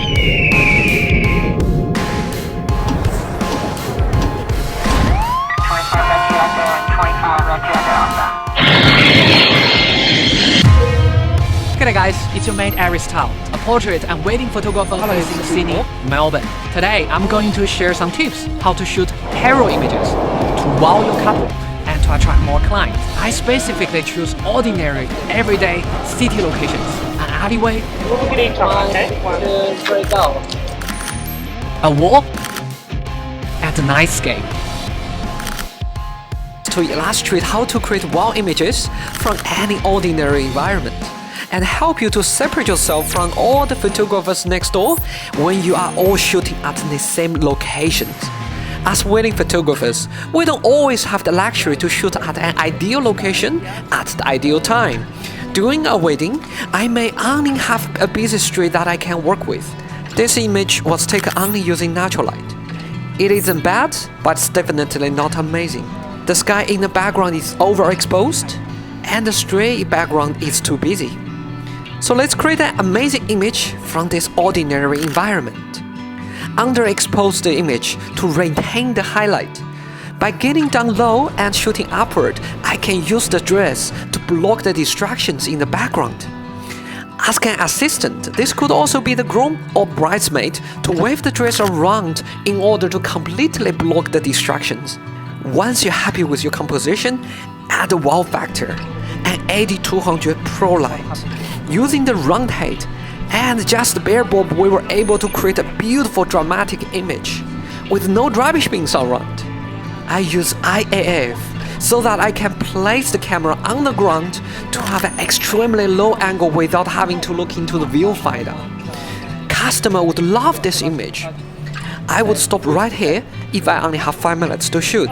G'day guys, it's your mate Aristotle, a portrait and wedding photographer based in Sydney, Melbourne. Today I'm going to share some tips how to shoot hero images to wow your couple and to attract more clients. I specifically choose ordinary, everyday city locations, an alleyway, a wall, and a nightscape to illustrate how to create wow images from any ordinary environment, and help you to separate yourself from all the photographers next door when you are all shooting at the same locations. As wedding photographers, we don't always have the luxury to shoot at an ideal location at the ideal time. During a wedding, I may only have a busy street that I can work with. This image was taken only using natural light. It isn't bad, but it's definitely not amazing. The sky in the background is overexposed, and the straight background is too busy. So let's create an amazing image from this ordinary environment. Underexpose the image to retain the highlight. By getting down low and shooting upward, I can use the dress to block the distractions in the background. Ask an assistant, this could also be the groom or bridesmaid, to wave the dress around in order to completely block the distractions. Once you're happy with your composition, add a wow factor, an AD200Pro light. Using the round head and just the bare bulb, we were able to create a beautiful dramatic image with no rubbish bins around. I use IAF so that I can place the camera on the ground to have an extremely low angle without having to look into the viewfinder. Customer would love this image. I would stop right here if I only have 5 minutes to shoot.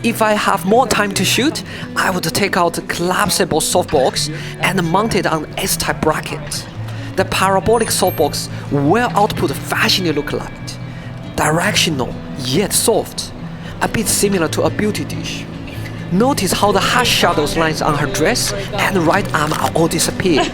If I have more time to shoot, I would take out a collapsible softbox and mount it on an S-type bracket. The parabolic softbox will output fashion look light, directional yet soft, a bit similar to a beauty dish. Notice how the harsh shadows lines on her dress and right arm are all disappeared.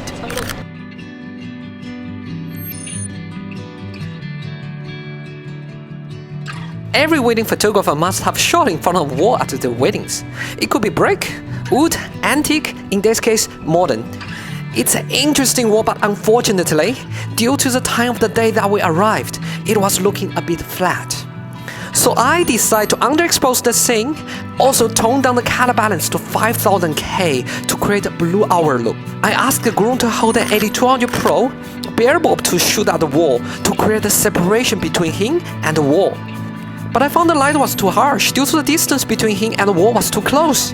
Every wedding photographer must have shot in front of a wall at their weddings. It could be brick, wood, antique, in this case modern. It's an interesting wall, but unfortunately, due to the time of the day that we arrived, it was looking a bit flat. So I decided to underexpose the scene, also tone down the color balance to 5000K to create a blue hour look. I asked the groom to hold an AD200Pro bare bulb to shoot at the wall to create a separation between him and the wall. But I found the light was too harsh due to the distance between him and the wall was too close.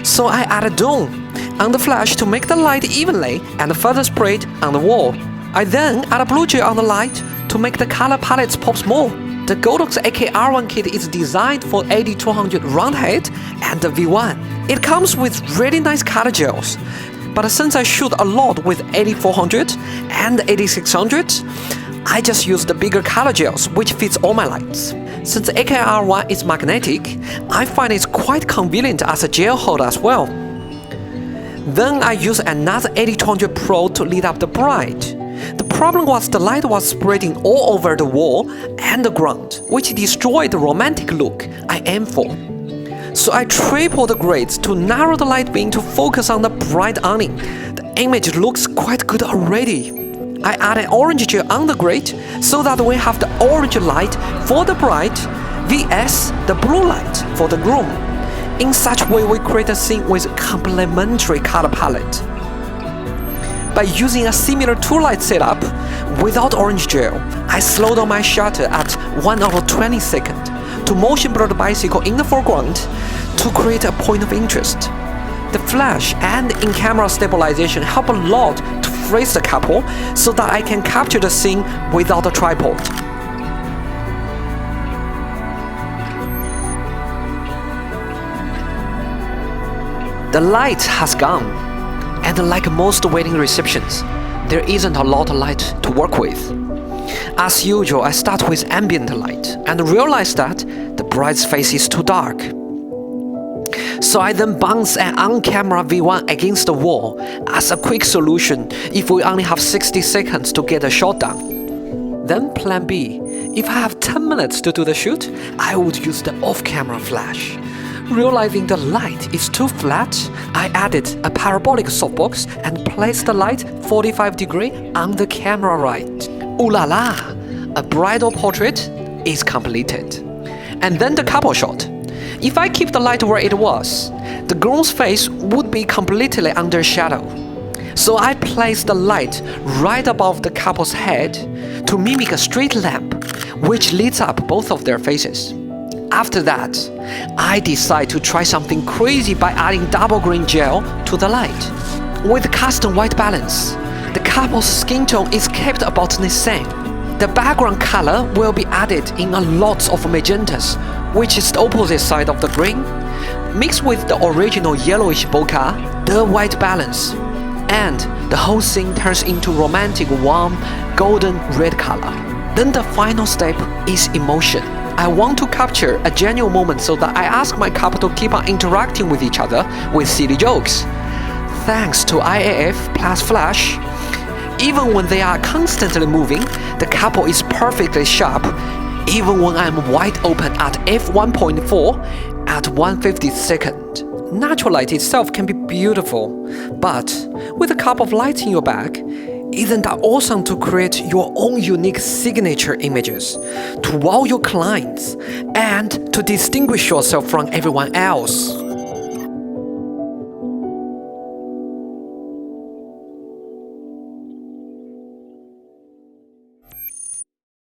So I added dome on the flash to make the light evenly and further spread on the wall. I then added blue gel on the light to make the color palettes pop more. The Godox AK-R1 kit is designed for AD200 round head and the V1. It comes with really nice color gels, but since I shoot a lot with AD400 and AD600, I just use the bigger color gels, which fits all my lights. Since the AK-R1 is magnetic, I find it's quite convenient as a gel holder as well. Then I use another AD200Pro to lit up the bride. The problem was the light was spreading all over the wall and the ground, which destroyed the romantic look I aim for. So I tripled the grades to narrow the light beam to focus on the bride awning. The image looks quite good already. I added orange gel on the grate so that we have the orange light for the bride vs the blue light for the groom. In such way, we create a scene with complementary color palette. By using a similar two-light setup without orange gel, I slowed down my shutter at 1/20 seconds to motion blur the bicycle in the foreground to create a point of interest. The flash and in-camera stabilization help a lot to freeze the couple so that I can capture the scene without a tripod. The light has gone, and like most wedding receptions, there isn't a lot of light to work with. As usual, I start with ambient light and realize that the bride's face is too dark. So I then bounce an on-camera V1 against the wall as a quick solution if we only have 60 seconds to get a shot done. Then plan B. If I have 10 minutes to do the shoot, I would use the off-camera flash. Realizing the light is too flat, I added a parabolic softbox and placed the light 45 degrees on the camera right. Ooh la la! A bridal portrait is completed. And then the couple shot. If I keep the light where it was, the groom's face would be completely under shadow. So I placed the light right above the couple's head to mimic a street lamp, which lights up both of their faces. After that, I decide to try something crazy by adding double green gel to the light. With custom white balance, the couple's skin tone is kept about the same. The background color will be added in a lot of magentas, which is the opposite side of the green, mixed with the original yellowish bokeh, the white balance, and the whole scene turns into romantic warm golden red color. Then the final step is emotion. I want to capture a genuine moment, so that I ask my couple to keep on interacting with each other with silly jokes. Thanks to IAF plus flash, even when they are constantly moving, the couple is perfectly sharp, even when I'm wide open at f1.4 at 1/52. Natural light itself can be beautiful, but with a cup of light in your bag, isn't that awesome to create your own unique signature images, to wow your clients, and to distinguish yourself from everyone else?